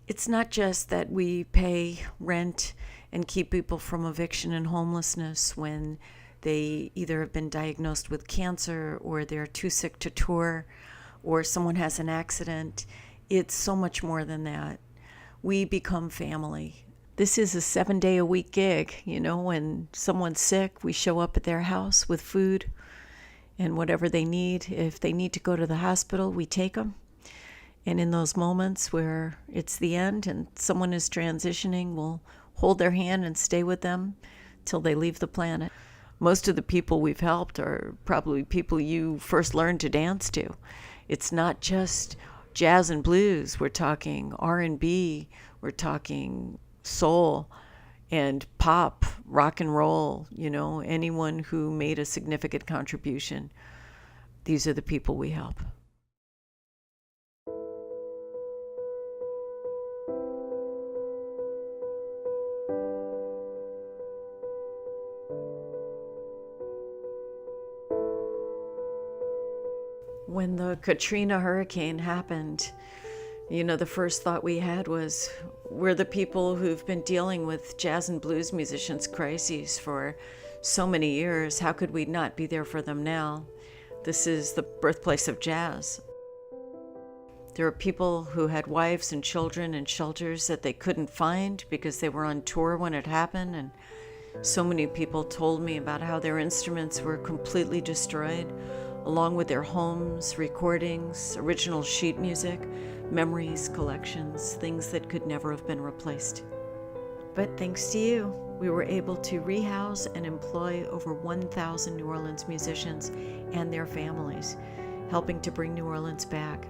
It's not just that we pay rent and keep people from eviction and homelessness when they either have been diagnosed with cancer or they're too sick to tour or someone has an accident. It's so much more than that. We become family. This is a 7-day-a-week gig. When someone's sick, we show up at their house with food and whatever they need. If they need to go to the hospital, we take them. And in those moments where it's the end and someone is transitioning, we'll hold their hand and stay with them till they leave the planet. Most of the people we've helped are probably people you first learned to dance to. It's not just jazz and blues. We're talking R&B. We're talking soul and pop, rock and roll. Anyone who made a significant contribution. These are the people we help. When the Katrina hurricane happened, the first thought we had was, we're the people who've been dealing with jazz and blues musicians' crises for so many years. How could we not be there for them now? This is the birthplace of jazz. There are people who had wives and children in shelters that they couldn't find because they were on tour when it happened, and so many people told me about how their instruments were completely destroyed, along with their homes, recordings, original sheet music, memories, collections, things that could never have been replaced. But thanks to you, we were able to rehouse and employ over 1,000 New Orleans musicians and their families, helping to bring New Orleans back.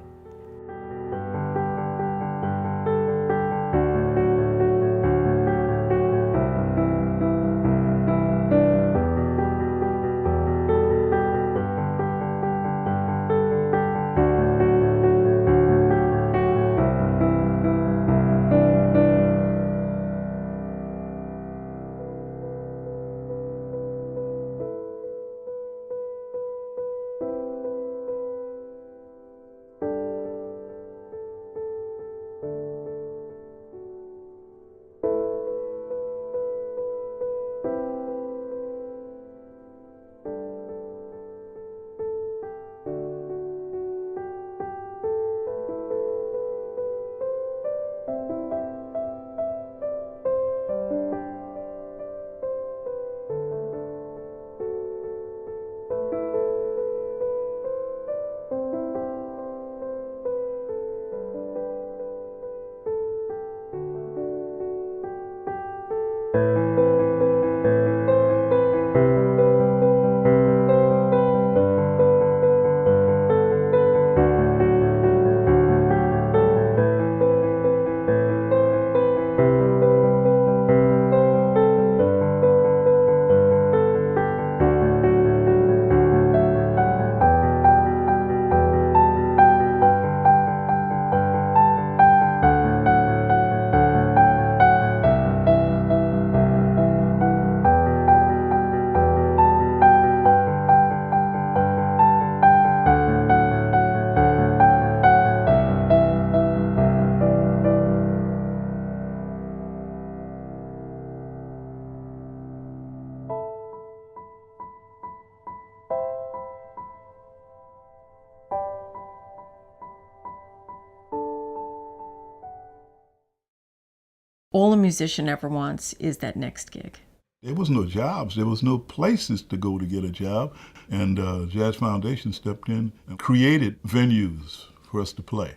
All a musician ever wants is that next gig. There was no jobs. There was no places to go to get a job. And Jazz Foundation stepped in and created venues for us to play.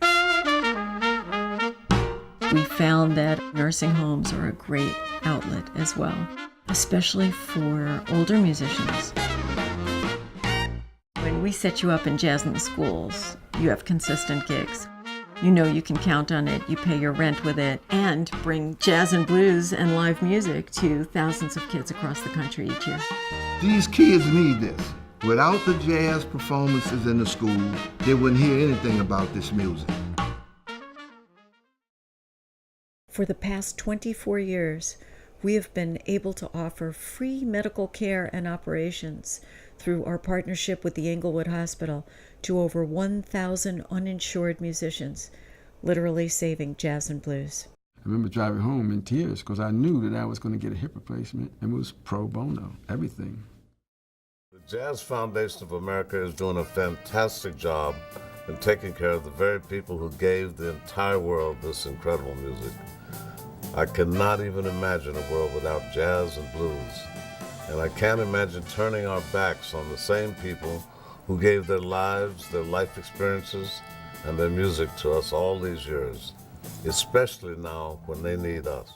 We found that nursing homes are a great outlet as well, especially for older musicians. When we set you up in Jazz in the Schools, you have consistent gigs. You know you can count on it, you pay your rent with it, and bring jazz and blues and live music to thousands of kids across the country each year. These kids need this. Without the jazz performances in the school, they wouldn't hear anything about this music. For the past 24 years, we have been able to offer free medical care and operations through our partnership with the Englewood Hospital to over 1,000 uninsured musicians literally saving jazz and blues. I remember driving home in tears because I knew that I was going to get a hip replacement, and it was pro bono, everything. The Jazz Foundation of America is doing a fantastic job in taking care of the very people who gave the entire world this incredible music. I cannot even imagine a world without jazz and blues. And I can't imagine turning our backs on the same people who gave their lives, their life experiences, and their music to us all these years, especially now when they need us.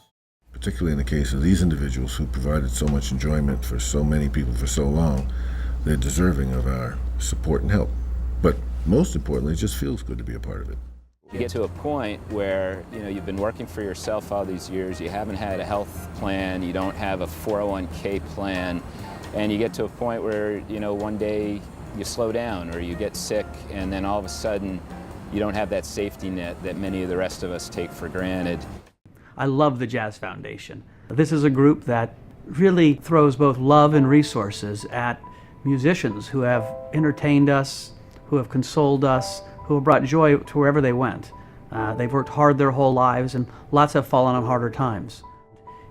Particularly in the case of these individuals who provided so much enjoyment for so many people for so long, they're deserving of our support and help. But most importantly, it just feels good to be a part of it. You get to a point where you've been working for yourself all these years, you haven't had a health plan, you don't have a 401k plan, and you get to a point where one day you slow down or you get sick, and then all of a sudden you don't have that safety net that many of the rest of us take for granted. I love the Jazz Foundation. This is a group that really throws both love and resources at musicians who have entertained us, who have consoled us, who have brought joy to wherever they went. They've worked hard their whole lives, and lots have fallen on harder times.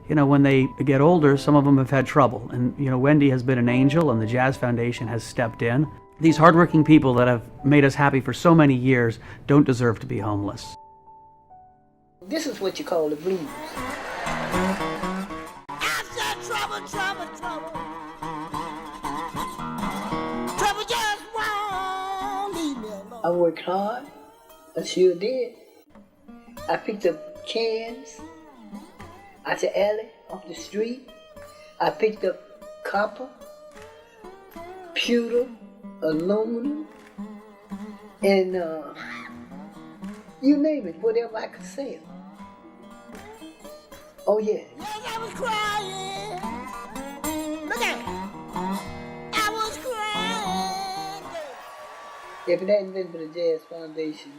When they get older, some of them have had trouble, and Wendy has been an angel, and the Jazz Foundation has stepped in. These hardworking people that have made us happy for so many years don't deserve to be homeless. This is what you call the blues. Trouble, trouble, trouble. Trouble just won't leave me alone. I worked hard. I sure did. I picked up cans out the alley, off the street. I picked up copper, pewter, aluminum, and you name it, whatever I could sell. Oh yeah. Yes, I was crying. Look at me. I was crying. If it hadn't been for the Jazz Foundation,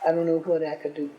I don't know what I could do.